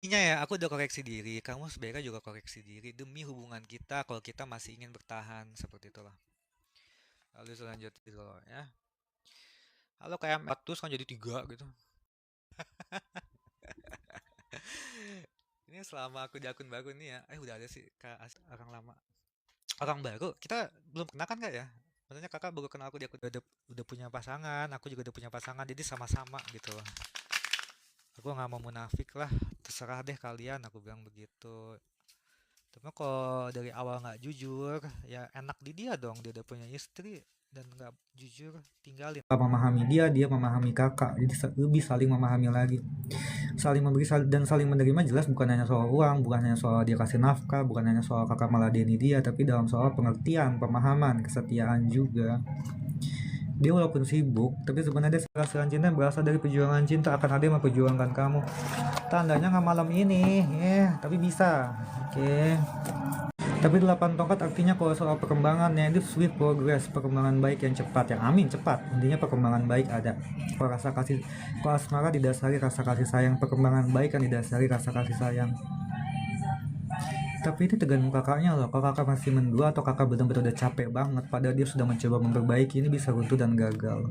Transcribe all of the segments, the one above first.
Intinya ya, aku udah koreksi diri, kamu sebaiknya juga koreksi diri demi hubungan kita kalau kita masih ingin bertahan seperti itulah. Lalu selanjutnya gitu loh ya. Halo kayak 400 kan jadi 3 gitu. Ini selama aku di akun baru nih ya, udah ada sih orang lama. Orang baru, kita belum kenal kan kak ya? Maksudnya kakak baru kenal aku di akun udah punya pasangan, aku juga udah punya pasangan, jadi sama-sama gitu loh. Aku nggak mau munafik lah, terserah deh kalian, aku bilang begitu. Cuma kalau dari awal nggak jujur, ya enak di dia dong, dia udah punya istri dan nggak jujur, tinggalin. Memahami dia, dia memahami kakak, jadi lebih saling memahami lagi, saling memberi dan saling menerima. Jelas bukan hanya soal uang, bukan hanya soal dia kasih nafkah, bukan hanya soal kakak meladeni dia, tapi dalam soal pengertian, pemahaman, kesetiaan juga. Dia walaupun sibuk, tapi sebenarnya rasa cinta berasal dari perjuangan cinta. Akan ada yang memperjuangkan kamu. Tandanya nggak malam ini, tapi bisa. Oke. Tapi 8 tongkat artinya kalau soal perkembangannya itu sweet progress, perkembangan baik yang cepat, yang amin cepat. Intinya perkembangan baik ada. Kalau rasa kasih, kalau asmara didasari rasa kasih sayang, perkembangan baik kan didasari rasa kasih sayang. Tapi itu tergantung kakaknya loh. Kalau kakak masih mendua atau kakak benar-benar udah capek banget, padahal dia sudah mencoba memperbaiki, ini bisa runtuh dan gagal.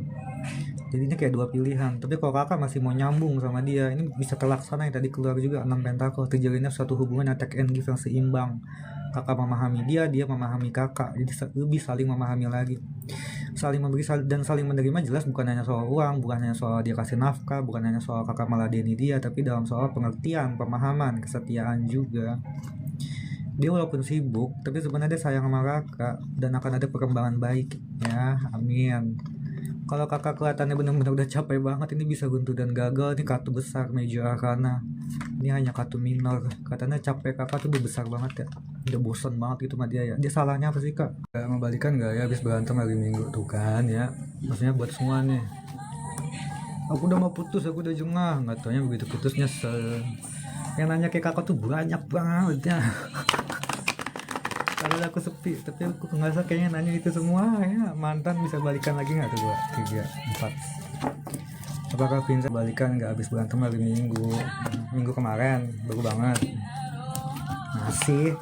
Jadi ini kayak dua pilihan. Tapi kalau kakak masih mau nyambung sama dia, ini bisa terlaksana yang tadi keluar juga 6 pentakel. Terjalinnya suatu hubungan yang take and give yang seimbang. Kakak memahami dia, dia memahami kakak. Jadi lebih saling memahami lagi. Saling memberi dan saling menerima. Jelas bukan hanya soal uang, bukan hanya soal dia kasih nafkah, bukan hanya soal kakak meladeni dia, tapi dalam soal pengertian, pemahaman, kesetiaan juga. Dia walaupun sibuk, tapi sebenarnya dia sayang sama kakak dan akan ada perkembangan baik ya. Amin. Kalau kakak kelihatannya benar-benar udah capek banget, ini bisa buntu dan gagal. Ini kartu besar Major Arcana. Ini hanya kartu minor. Katanya capek kakak tuh udah besar banget ya. Udah bosan banget gitu sama dia ya. Dia salahnya apa sih kak? Gak membalikan gak ya habis berantem hari Minggu tuh kan ya. Maksudnya buat semua nih. Aku udah mau putus, aku udah jengah. Nggak taunya begitu putus nyesel. Yang nanya kayak kakak tuh banyak banget ya. Kalau aku sepi, tapi aku ngerasa kayaknya nanya itu semua ya. Mantan bisa balikan lagi nggak tuh? 2, 3, 4. Apakah Vincent balikan nggak habis berantem hari minggu kemarin baru banget masih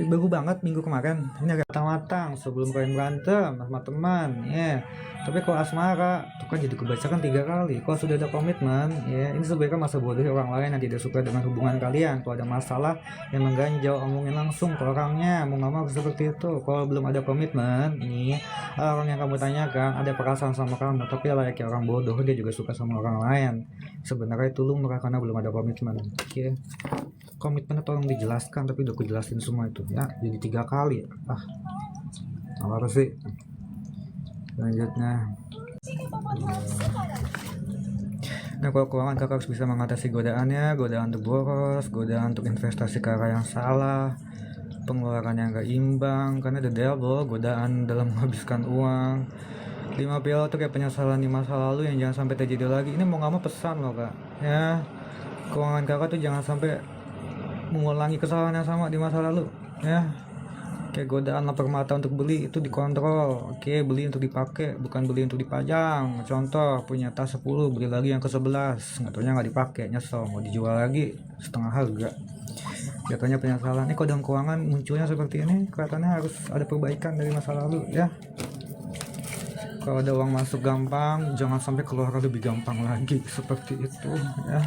baru banget minggu kemarin. Ini agak matang-matang sebelum kalian berantem sama teman ya. Tapi kalau asmara itu kan jadi kebacakan 3 kali. Kalau sudah ada komitmen ya, ini sebaiknya masa bodoh orang lain yang tidak suka dengan hubungan kalian. Kalau ada masalah yang mengganjal, omongin langsung ke orangnya. Mau nggak mau seperti itu. Kalau belum ada komitmen nih, orang yang kamu tanyakan ada perasaan sama kamu, tapi layaknya orang bodoh, dia juga suka sama orang lain. Sebenarnya itu lumrah karena belum ada komitmen. Oke. Komitmennya tolong dijelaskan, tapi udah aku jelasin semua itu ya. Jadi 3 kali. Apa sih? Selanjutnya, nah kalau keuangan kakak harus bisa mengatasi godaannya, godaan untuk boros, godaan untuk investasi ke arah yang salah, pengeluaran yang gak imbang, karena the devil, godaan dalam menghabiskan uang. 5 piala tuh kayak penyesalan di masa lalu yang jangan sampai terjadi lagi. Ini mau gak mau pesan loh kak ya, keuangan kakak tuh jangan sampai mengulangi kesalahan yang sama di masa lalu ya. Kayak godaan lapar mata untuk beli itu dikontrol. Oke, beli untuk dipakai, bukan beli untuk dipajang. Contoh, punya tas 10, beli lagi yang ke 11, nggak taunya nggak dipakai, nyesel, mau dijual lagi setengah harga. Jatuhnya penyesalan. Ini dalam keuangan munculnya seperti ini, kelihatannya harus ada perbaikan dari masa lalu ya. Kalau ada uang masuk gampang, jangan sampai keluar lebih gampang lagi, seperti itu ya.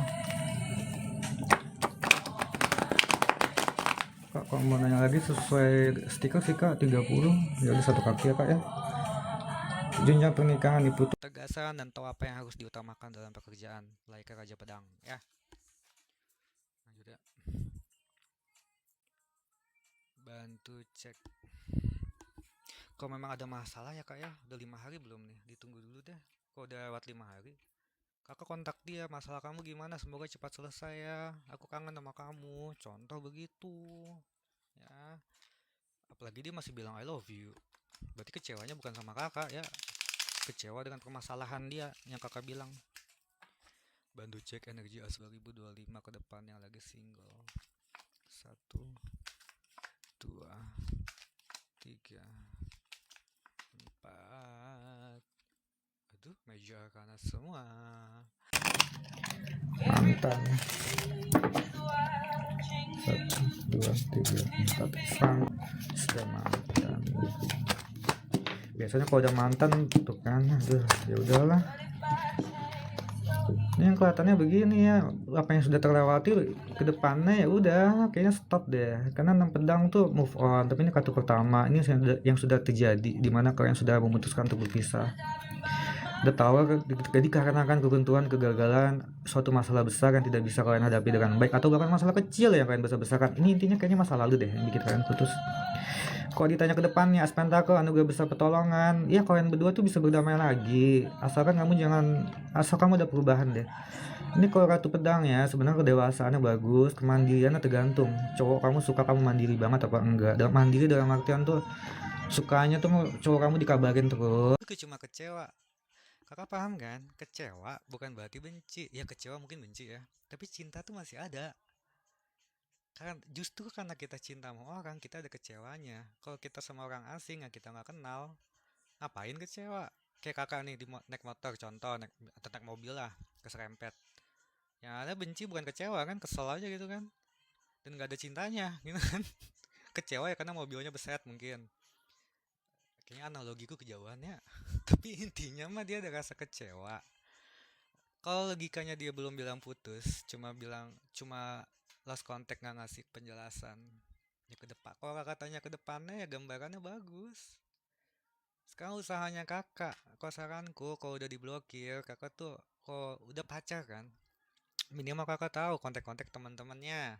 Kak, kalau mau nanya lagi sesuai stiker sih kak 30. Ya udah satu kaki ya kak ya. Jenjang pernikahan diputus. Tegasan dan tahu apa yang harus diutamakan dalam pekerjaan, layaknya Raja Pedang ya. Lanjut ya. Bantu cek. Kalau memang ada masalah ya kak ya, udah 5 hari belum nih, ditunggu dulu deh. Kalau udah lewat 5 hari, kakak kontak dia, masalah kamu gimana, semoga cepat selesai ya, aku kangen sama kamu, contoh begitu ya. Apalagi dia masih bilang I love you, berarti kecewanya bukan sama kakak ya, kecewa dengan permasalahan dia yang kakak bilang. Bantu cek energi as 2025 ke depan yang lagi single. 1, 2, 3, 4. Aduh, meja karena semua Mantan. Satu, dua, tiga, empat. Sang sudah mantan. Biasanya kalau udah mantan tuh kan, aduh, ya udahlah. Ini yang kelihatannya begini ya, apa yang sudah terlewati ke depannya ya udah kayaknya stop deh. Karena 6 pedang tuh move on, tapi ini kartu pertama, ini yang sudah terjadi di mana kalian sudah memutuskan untuk berpisah. Udah tahu jadi karena kan keruntuhan, kegagalan, suatu masalah besar yang tidak bisa kalian hadapi dengan baik atau bahkan masalah kecil yang kalian besar-besarkan. Ini intinya kayaknya masa lalu deh yang bikin kalian putus. Kalau ditanya ke depannya, As Pentacle, anugerah besar pertolongan, ya kalian berdua tuh bisa berdamai lagi. Asalkan kamu jangan, asal kamu ada perubahan deh. Ini kalau kartu pedang ya, sebenarnya kedewasaannya bagus, kemandiriannya tergantung. Cowok kamu suka kamu mandiri banget apa enggak? Dalam mandiri dalam artian tuh sukanya tuh cowok kamu dikabarin terus. Itu cuma kecewa. Kakak paham kan? Kecewa bukan berarti benci. Ya kecewa mungkin benci ya. Tapi cinta tuh masih ada. Kan justru karena kita cinta sama orang, kita ada kecewanya. Kalau kita sama orang asing yang kita nggak kenal, ngapain kecewa? Kayak kakak nih naik motor contoh, atau naik mobil lah, keserempet. Yang ada benci bukan kecewa kan, kesel aja gitu kan. Dan nggak ada cintanya gitu kan. Kecewa ya karena mobilnya beset mungkin. Kayaknya analogiku kejauhannya. Tapi intinya mah dia ada rasa kecewa. Kalau logikanya dia belum bilang putus, cuma lost contact nggak ngasih penjelasan. Ya ke depan. Kalau kakak tanya ke depannya ya gambarannya bagus. Sekarang usahanya kakak. Kalau saranku kalau udah diblokir, kakak tuh kalau udah pacar kan, minimal kakak tahu kontak-kontak teman-temannya.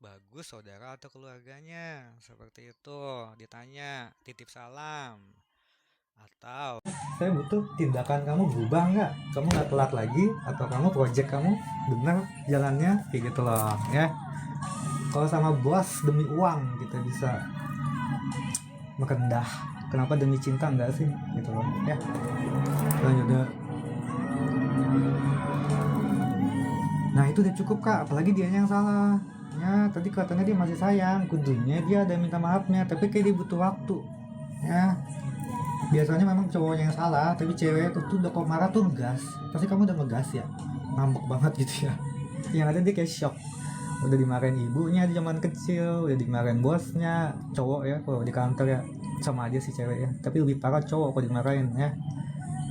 Bagus saudara atau keluarganya. Seperti itu. Ditanya, titip salam. Atau Saya butuh tindakan kamu berubah nggak? Kamu nggak telat lagi atau kamu project kamu bener jalannya kayak gitu loh ya. Kalau sama bos demi uang kita bisa merendah. Kenapa demi cinta enggak sih gitu loh ya. Lanjut udah. Nah itu udah cukup kak, apalagi dia yang salah. Ya tadi katanya dia masih sayang, kudunya dia ada minta maafnya, tapi kayak dia butuh waktu. Ya biasanya memang cowoknya yang salah, tapi cewek tuh udah kok marah tuh ngegas. Pasti kamu udah ngegas ya, ngambek banget gitu ya. Yang ada dia kayak shock. Udah dimarahin ibunya di zaman kecil, udah dimarahin bosnya, cowok ya kalau di kantor ya sama aja sih cewek ya. Tapi lebih parah cowok kalau dimarahin ya.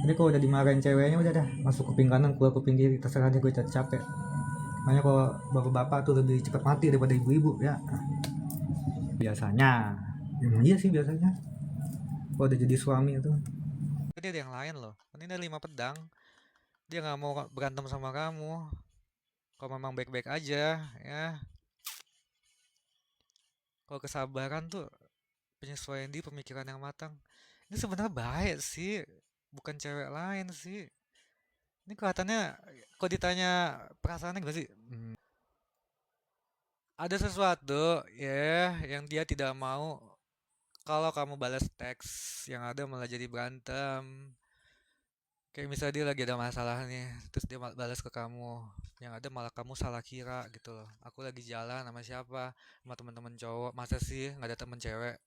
Jadi kalau udah dimarahin ceweknya udah dah masuk kuping kanan keluar kuping kiri terserah dia gue capek. Makanya kalau bapak-bapak tuh lebih cepat mati daripada ibu-ibu ya. Biasanya. Iya sih biasanya. Kalau udah jadi suami itu. dia ada yang lain loh. Ini ada 5 pedang. Dia nggak mau berantem sama kamu. Kalau memang baik-baik aja, ya. Kalau kesabaran tuh penyesuaian di pemikiran yang matang. Ini sebenarnya baik sih, bukan cewek lain sih. Ini kelihatannya, kalau ditanya perasaannya gimana sih? Ada sesuatu ya yang dia tidak mau kalau kamu balas teks yang ada malah jadi berantem. Kayak misalnya dia lagi ada masalah nih, terus dia balas ke kamu, yang ada malah kamu salah kira gitu loh. Aku lagi jalan sama siapa, sama teman-teman cowok, masa sih nggak ada temen cewek?